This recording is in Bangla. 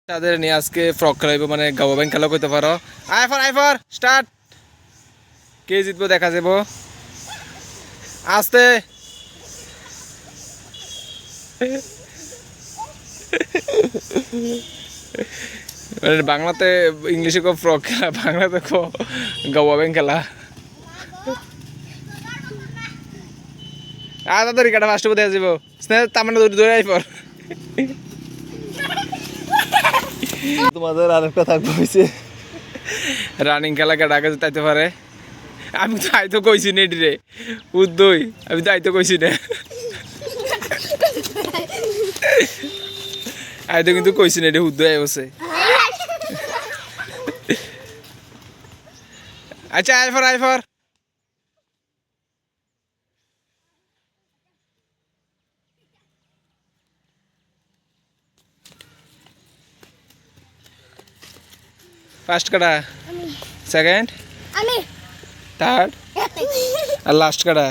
তাদের নিয়ে আজকে ফ্রক খেলাইব মানে গাওয়া ব্যাংক খেলা করতে পারো আইফার স্টার্ট কে জিতবো দেখা যাব আস্তে মানে বাংলাতে ইংলিশে কো ফ্রক খেলা বাংলাতে কো গাওয়া ব্যাংক খেলা তাড়াতাড়ি কাটা ফার্স্ট দেখা যাব স্নেহ তামানে ধরে আইফার তোমাদের আরেকটা থাকবে হয়েছে রানিং খেলা কাটা আগে তাইতে পারে আমি তো আইতো কইছি না রে উদ্দই আমি তো আইতো কইছি না আইতো কিন্তু কইছি না রে উদ্দই আইবছে আচ্ছা আইফার ফার্স্ট কাটা সেকেন্ড আমি থার্ড আর লাস্ট কাটা